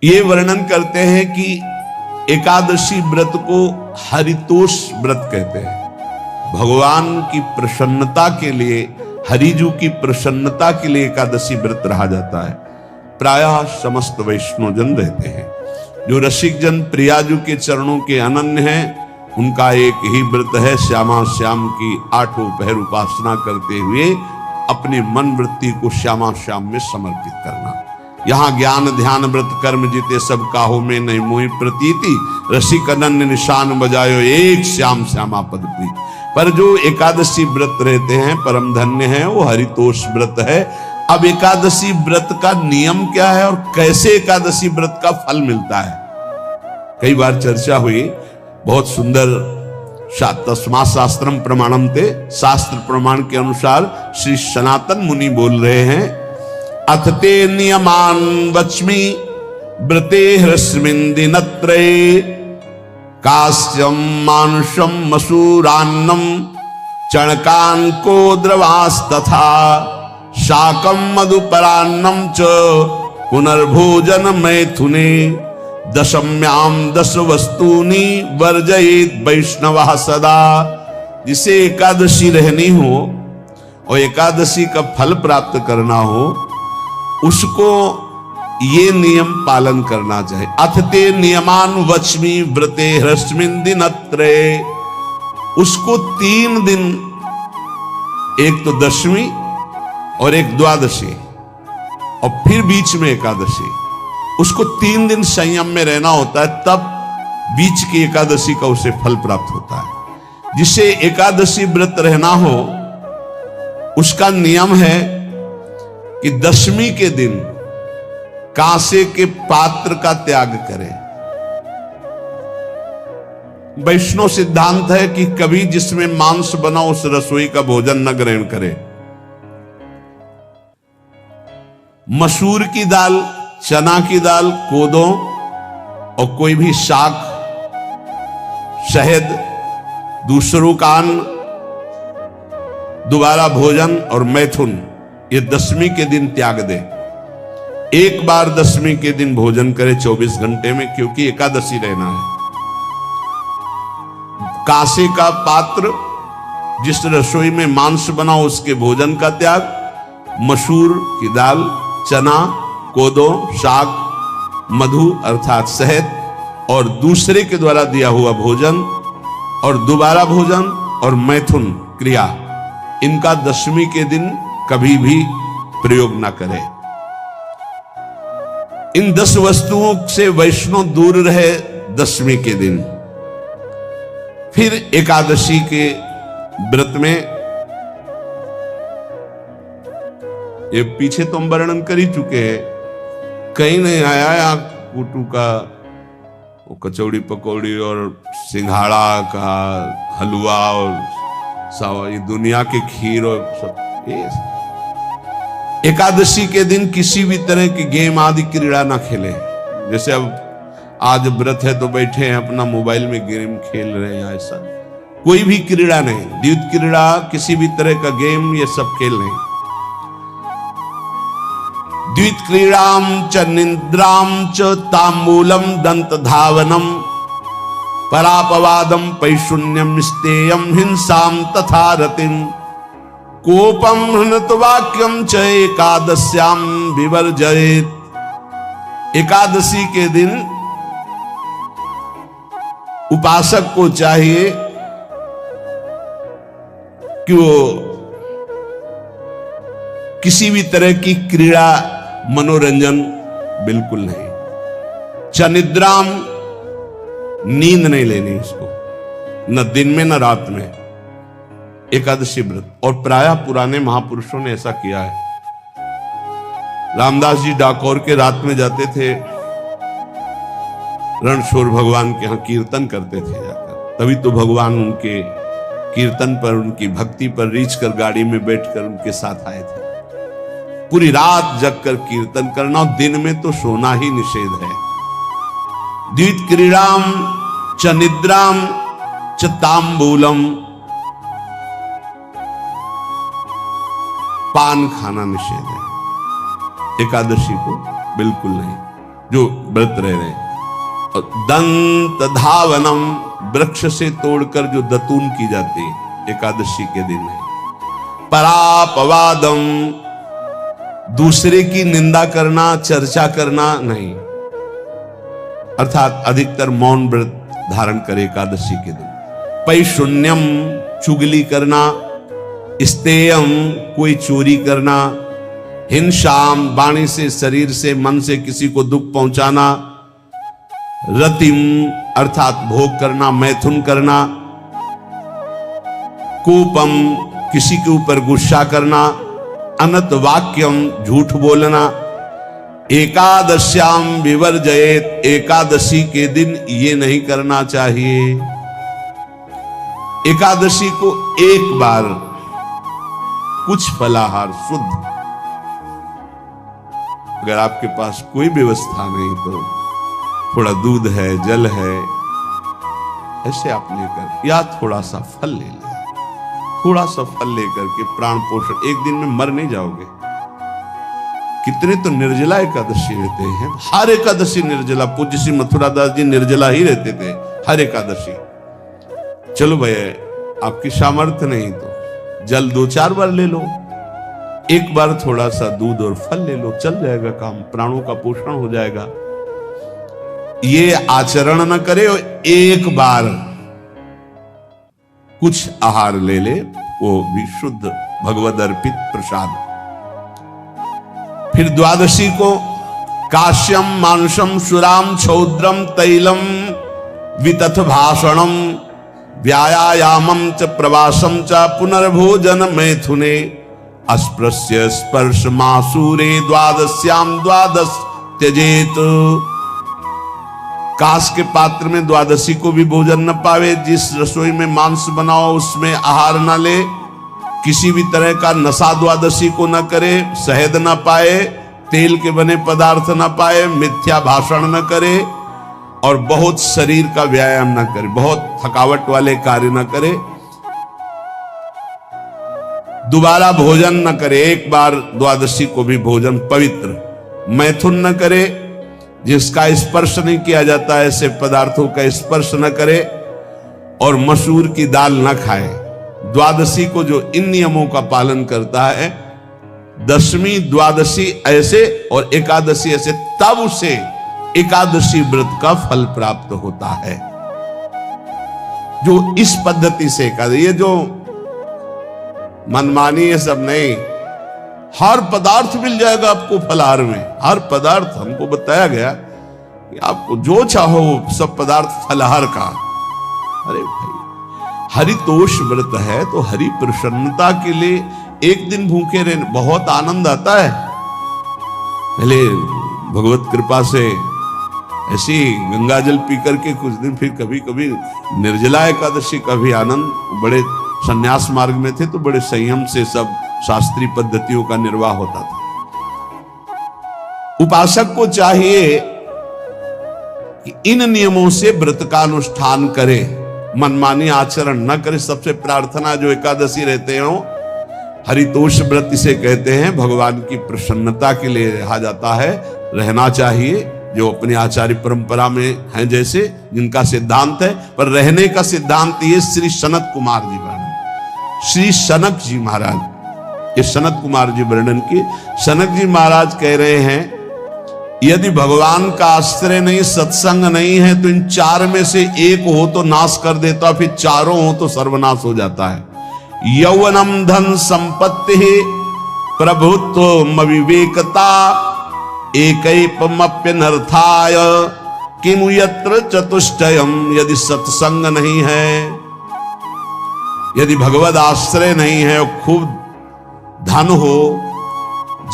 ये वर्णन करते हैं कि एकादशी व्रत को हरितोष व्रत कहते हैं। भगवान की प्रसन्नता के लिए, हरिजू की प्रसन्नता के लिए एकादशी व्रत रहा जाता है। प्रायः समस्त वैष्णवजन रहते हैं। जो रसिक जन प्रियाजू के चरणों के अनन्य हैं, उनका एक ही व्रत है, श्यामा श्याम की 8 पहर उपासना करते हुए अपनी मन वृत्ति को श्यामा श्याम में समर्पित करना। यहाँ ज्ञान ध्यान व्रत कर्म जीते सब काहो में नहीं मोहि प्रतीति, रसिक अनन्य निशान बजायो एक श्याम श्यामा पद प्रीति। पर जो एकादशी व्रत रहते हैं परम धन्य है, वो हरितोष व्रत है। अब एकादशी व्रत का नियम क्या है और कैसे एकादशी व्रत का फल मिलता है, कई बार चर्चा हुई। बहुत सुंदर तस्मा शास्त्रम प्रमाणम ते, शास्त्र प्रमाण के अनुसार श्री सनातन मुनि बोल रहे हैं, अथ ते नियमान वच्मि व्रते ह्रस्मिन् दिनत्रये, कास्यम मानुषम मसूरान्नम चणकांको द्रवास्तथा, शाकम मधुपरान्नम च पुनर्भोजन मैथुने, दशम्याम 10 वस्तूनि वर्जयेत वैष्णवः सदा। जिसे एकादशी रहनी हो और एकादशी का फल प्राप्त करना हो, उसको ये नियम पालन करना चाहिए। अथ ते नियमान वच्मि व्रते ह्रस्मिन् दिनत्रये, उसको 3 दिन, एक तो दशमी और एक द्वादशी और फिर बीच में एकादशी, उसको 3 दिन संयम में रहना होता है, तब बीच की एकादशी का उसे फल प्राप्त होता है। जिसे एकादशी व्रत रहना हो, उसका नियम है कि दशमी के दिन कांसे के पात्र का त्याग करें। वैष्णव सिद्धांत है कि कभी जिसमें मांस बना उस रसोई का भोजन न ग्रहण करे। मसूर की दाल, चना की दाल, कोदो और कोई भी शाक, शहद, दूसरों का अन्न, दोबारा भोजन और मैथुन, ये दशमी के दिन त्याग दे। एक बार दशमी के दिन भोजन करे 24 घंटे में, क्योंकि एकादशी रहना है। कांसे का पात्र, जिस रसोई में मांस बना उसके भोजन का त्याग, मसूर की दाल, चना, कोदो, शाक, मधु अर्थात शहद और दूसरे के द्वारा दिया हुआ भोजन और दोबारा भोजन और मैथुन क्रिया, इनका दशमी के दिन कभी भी प्रयोग ना करें। इन 10 वस्तुओं से वैष्णव दूर रहे दशमी के दिन। फिर एकादशी के व्रत में, ये पीछे तो हम वर्णन कर ही चुके हैं, कहीं नहीं आया या कुटू का वो कचौड़ी पकौड़ी और सिंघाड़ा का हलवा और ये दुनिया के खीर और सब। एकादशी के दिन किसी भी तरह की गेम आदि क्रीड़ा ना खेले। जैसे अब आज व्रत है तो बैठे हैं अपना मोबाइल में गेम खेल रहे हैं, ऐसा कोई भी क्रीड़ा नहीं। द्वैत क्रीड़ा, किसी भी तरह का गेम, ये सब खेल नहीं। द्वित क्रीड़ाम च निद्राम च तांबूलम दंत धावनम, परापवादम पैशून्यम स्तेयम हिंसाम तथा रतिम, कोपम हृत वाक्यम च एकादश्याम विवर्जयेत। एकादशी के दिन उपासक को चाहिए कि वो किसी भी तरह की क्रीड़ा, मनोरंजन बिल्कुल नहीं। चनिद्राम, नींद नहीं लेनी उसको, न दिन में न रात में। एकादशी व्रत, और प्रायः पुराने महापुरुषों ने ऐसा किया है। रामदास जी डाकोर के रात में जाते थे, रणछोड़ भगवान के यहां कीर्तन करते थे जाकर। तभी तो भगवान उनके कीर्तन पर, उनकी भक्ति पर रीझ कर गाड़ी में बैठकर उनके साथ आए थे। पूरी रात जगकर कीर्तन करना, और दिन में तो सोना ही निषेध है। द्वित क्रीड़ाम च निद्राम च तांबूलम, पान खाना निषेध है एकादशी को, बिल्कुल नहीं। जो व्रत रह रहे हैं। और दंत धावनम, वृक्ष से तोड़कर जो दतून की जाती है एकादशी के दिन है। परापवादम, दूसरे की निंदा करना, चर्चा करना नहीं, अर्थात अधिकतर मौन व्रत धारण करे एकादशी के दिन। पैशून्यम, चुगली करना। स्तेयम, कोई चोरी करना। हिंसाम, वाणी से, शरीर से, मन से किसी को दुख पहुंचाना। रतिम, अर्थात भोग करना, मैथुन करना। कोपम, किसी के ऊपर गुस्सा करना। अनत वाक्यम, झूठ बोलना। एकादश्याम विवर्जयेत, एकादशी के दिन ये नहीं करना चाहिए। एकादशी को एक बार कुछ फलाहार शुद्ध, अगर आपके पास कोई व्यवस्था नहीं तो थोड़ा दूध है, जल है, ऐसे आप लेकर, या थोड़ा सा फल ले लिया, थोड़ा सा फल लेकर के प्राण पोषण, एक दिन में मर नहीं जाओगे। कितने तो निर्जला एकादशी रहते हैं, हर एकादशी निर्जला। पूज्य श्री मथुरा दास जी निर्जला ही रहते थे हर एकादशी। चलो भैया आपकी सामर्थ्य नहीं तो जल 2-4 बार ले लो, एक बार थोड़ा सा दूध और फल ले लो, चल जाएगा काम, प्राणों का पोषण हो जाएगा। ये आचरण न करे और एक बार कुछ आहार ले ले, वो भी शुद्ध भगवद अर्पित प्रसाद। फिर द्वादशी को काश्यम, मांसम, शुराम, छौद्रम, तैलम, वितथ भाषणम, व्यायामम च प्रवासम च पुनर्भोजन मैथुने, अस्पृश्य स्पर्श मासूरे, द्वादश्याम द्वादश त्यजेत। कांस के पात्र में द्वादशी को भी भोजन न पावे। जिस रसोई में मांस बनाओ उसमें आहार न ले। किसी भी तरह का नशा द्वादशी को न करे। शहद न पाए, तेल के बने पदार्थ न पाए, मिथ्या भाषण न करे और बहुत शरीर का व्यायाम न करे, बहुत थकावट वाले कार्य न करे। दोबारा भोजन न करे, एक बार द्वादशी को भी भोजन पवित्र। मैथुन न करे, जिसका स्पर्श नहीं किया जाता ऐसे पदार्थों का स्पर्श न करे। और मसूर की दाल न खाए। द्वादशी को जो इन नियमों का पालन करता है, दशमी द्वादशी ऐसे और एकादशी ऐसे, तब उसे एकादशी व्रत का फल प्राप्त होता है। जो इस पद्धति से एकादशी, ये जो मनमानी है सब नहीं, हर पदार्थ मिल जाएगा आपको फलाहार में। हर पदार्थ हमको बताया गया कि आपको जो चाहो वो सब पदार्थ फलाहार का। अरे भाई, हरितोष व्रत है तो हरि प्रसन्नता के लिए एक दिन भूखे रहने बहुत आनंद आता है। पहले भगवत कृपा से ऐसी गंगा जल पी करके कुछ दिन, फिर कभी कभी निर्जला एकादशी का भी आनंद। बड़े संन्यास मार्ग में थे तो बड़े संयम से सब शास्त्रीय पद्धतियों का निर्वाह होता था। उपासक को चाहिए कि इन नियमों से व्रत का अनुष्ठान करे, मनमानी आचरण न करे। सबसे प्रार्थना जो एकादशी रहते हो, हरितोष व्रत इसे कहते हैं, भगवान की प्रसन्नता के लिए रहा जाता है, रहना चाहिए। जो अपनी आचार्य परंपरा में हैं, जैसे जिनका सिद्धांत है, पर रहने का सिद्धांत ये श्री सनत कुमार जी वर्णन, श्री सनक जी महाराज, ये सनत कुमार जी वर्णन की। सनक जी महाराज कह रहे हैं, यदि भगवान का आश्रय नहीं, सत्संग नहीं है, तो इन 4 में से एक हो तो नाश कर देता, फिर चारों हो तो सर्वनाश हो जाता है। यौवनम धन संपत्ति, प्रभुत्व विवेकता, एकैपमप्यनर्थाय किमु यत्र चतुष्टयम। यदि सत्संग नहीं है, यदि भगवद आश्रय नहीं है, खूब धन हो,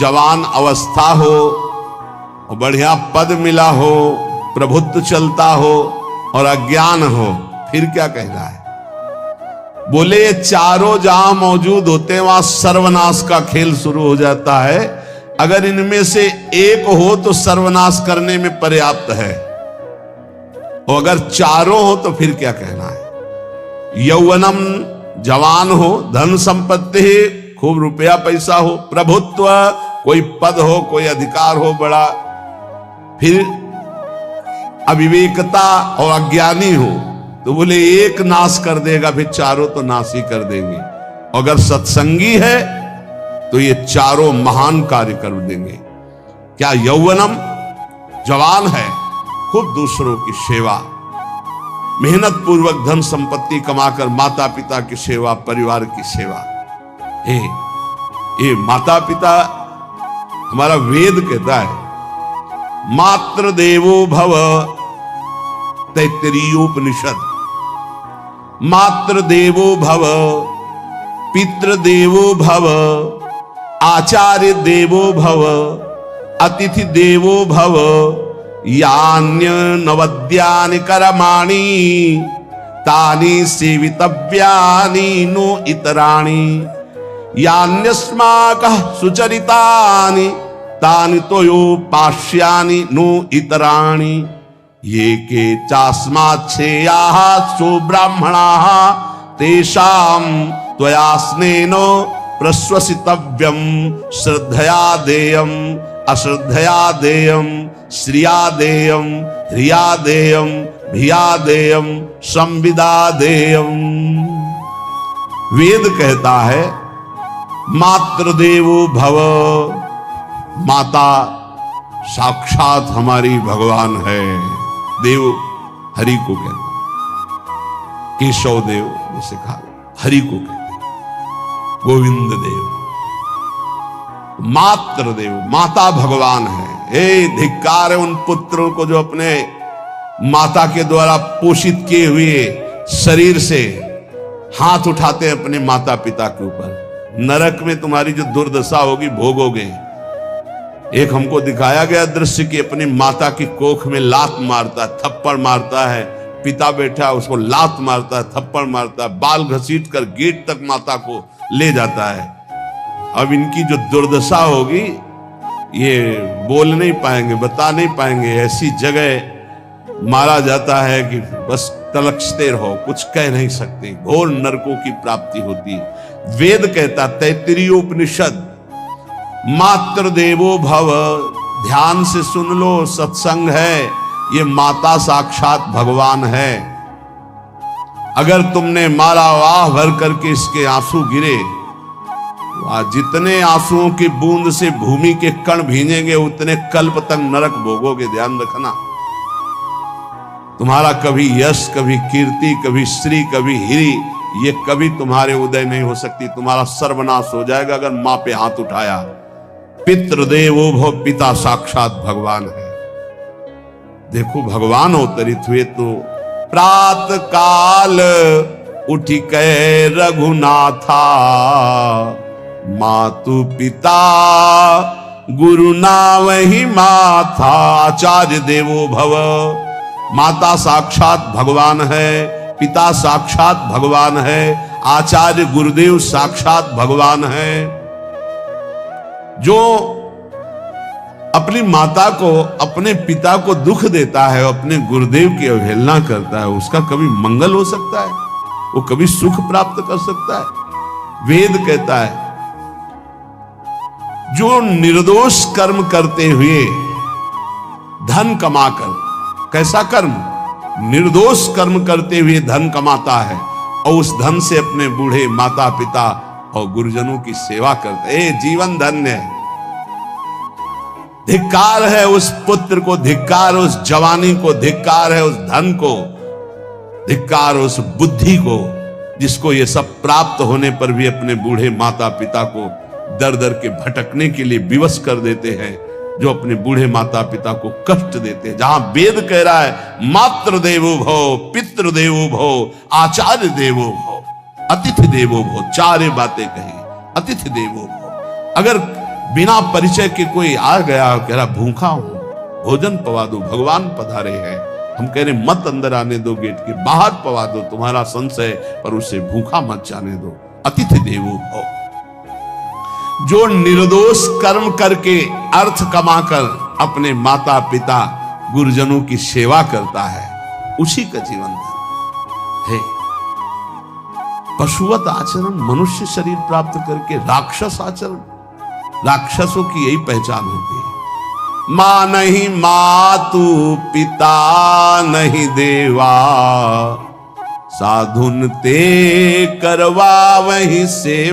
जवान अवस्था हो, और बढ़िया पद मिला हो, प्रभुत्व चलता हो और अज्ञान हो, फिर क्या कहना है? बोले ये चारों जहां मौजूद होते हैं वहां सर्वनाश का खेल शुरू हो जाता है। अगर इनमें से एक हो तो सर्वनाश करने में पर्याप्त है, और अगर चारों हो तो फिर क्या कहना है? यौवनम, जवान हो, धन संपत्ति, खूब रुपया पैसा हो, प्रभुत्व, कोई पद हो, कोई अधिकार हो बड़ा, फिर अविवेकता और अज्ञानी हो तो बोले एक नाश कर देगा, फिर चारों तो नाश ही कर देंगे। अगर सत्संगी है तो ये चारों महान कार्य कर देंगे। क्या यौवनम, जवान है, खूब दूसरों की सेवा, मेहनत पूर्वक धन संपत्ति कमाकर माता पिता की सेवा, परिवार की सेवा। ये माता पिता, हमारा वेद कहता है मातृ देवो भव, तैत्तिरीयोपनिषद, मातृ देवो भव, पितृ देवो भव, आचार्य देवो भव, अतिथि देवो भव, यान्य नवद्यानि कर्माणि तानि सेवितव्यानि नो इतराणि, यान्यस्माकः सुचरितानि तानि तोयोपास्यानि नो इतराणि, ये के चास्माच्छेयाः सो ब्राह्मणाः तेषां त्वया स्नेन प्रश्वसितव्यं, श्रद्धया देयम् अश्रद्धया देयम्, श्रिया देयम् ह्रिया देयम् भिया देयम् संविदा देयम्। वेद कहता है मातृदेवो भव, माता साक्षात हमारी भगवान है। देव हरि को कहते हैं, केशव देव जिसे कहा हरि को कहते हैं, गोविंद देव, मातृ देव, माता भगवान है। धिक्कार है उन पुत्रों को जो अपने माता के द्वारा पोषित किए हुए शरीर से हाथ उठाते हैं अपने माता पिता के ऊपर। नरक में तुम्हारी जो दुर्दशा होगी भोगोगे। एक हमको दिखाया गया दृश्य कि अपनी माता की कोख में लात मारता है, थप्पड़ मारता है, पिता बैठा है उसको लात मारता है, थप्पड़ मारता है, बाल घसीट कर गेट तक माता को ले जाता है। अब इनकी जो दुर्दशा होगी ये बोल नहीं पाएंगे, बता नहीं पाएंगे। ऐसी जगह मारा जाता है कि बस तलक्षते रहो, कुछ कह नहीं सकते, घोर नरकों की प्राप्ति होती। वेद कहता, तैत्तिरीयोपनिषद, मातृ देवो भव, ध्यान से सुन लो, सत्संग है, ये माता साक्षात भगवान है। अगर तुमने मारा वाह भर करके इसके आंसू गिरे, जितने आंसुओं की बूंद से भूमि के कण भींजेंगे उतने कल्प तक नरक भोगोगे। ध्यान रखना, तुम्हारा कभी यश, कभी कीर्ति, कभी श्री, कभी हिरी, ये कभी तुम्हारे उदय नहीं हो सकती। तुम्हारा सर्वनाश हो जाएगा अगर मां पे हाथ उठाया। पितृदेवो भव, पिता साक्षात भगवान है। देखो भगवान अवतरित हुए तो प्रात काल उठ के रघुनाथा, मातु पिता गुरु नावहि माथा। आचार्य देवो भव, माता साक्षात भगवान है, पिता साक्षात भगवान है, आचार्य गुरुदेव साक्षात भगवान है। जो अपनी माता को, अपने पिता को दुख देता है, अपने गुरुदेव की अवहेलना करता है, उसका कभी मंगल हो सकता है? वो कभी सुख प्राप्त कर सकता है? वेद कहता है जो निर्दोष कर्म करते हुए धन कमाकर, कैसा कर्म? निर्दोष कर्म करते हुए धन कमाता है और उस धन से अपने बूढ़े माता पिता और गुरुजनों की सेवा करते, जीवन धन्य है। धिक्कार है उस पुत्र को, धिक्कार उस जवानी को, धिक्कार है उस धन को, धिक्कार उस बुद्धि को जिसको ये सब प्राप्त होने पर भी अपने बूढ़े माता पिता को दर दर के भटकने के लिए विवश कर देते हैं, जो अपने बूढ़े माता पिता को कष्ट देते हैं। जहां वेद कह रहा है मातृ देवो भव, पितृ देवो भव, आचार्य देवो भव, अतिथि देवो भव, चार बातें कही। अतिथि देवो भव, अगर बिना परिचय के कोई आ गया, कह रहा भूखा हूं, भोजन पवा दो, भगवान पधारे हैं, हम कह रहे मत अंदर आने दो, गेट के बाहर पवा दो, तुम्हारा संशय, पर उसे भूखा मत जाने दो। अतिथि देवो भव, जो निर्दोष कर्म करके अर्थ कमाकर अपने माता पिता गुरुजनों की सेवा करता है, उसी का जीवन धन है। पशुवत आचरण, मनुष्य शरीर प्राप्त करके राक्षस आचरण, राक्षसों की यही पहचान होती है। माँ नहीं मातु पिता नहीं देवा, साधुन ते करवा वही से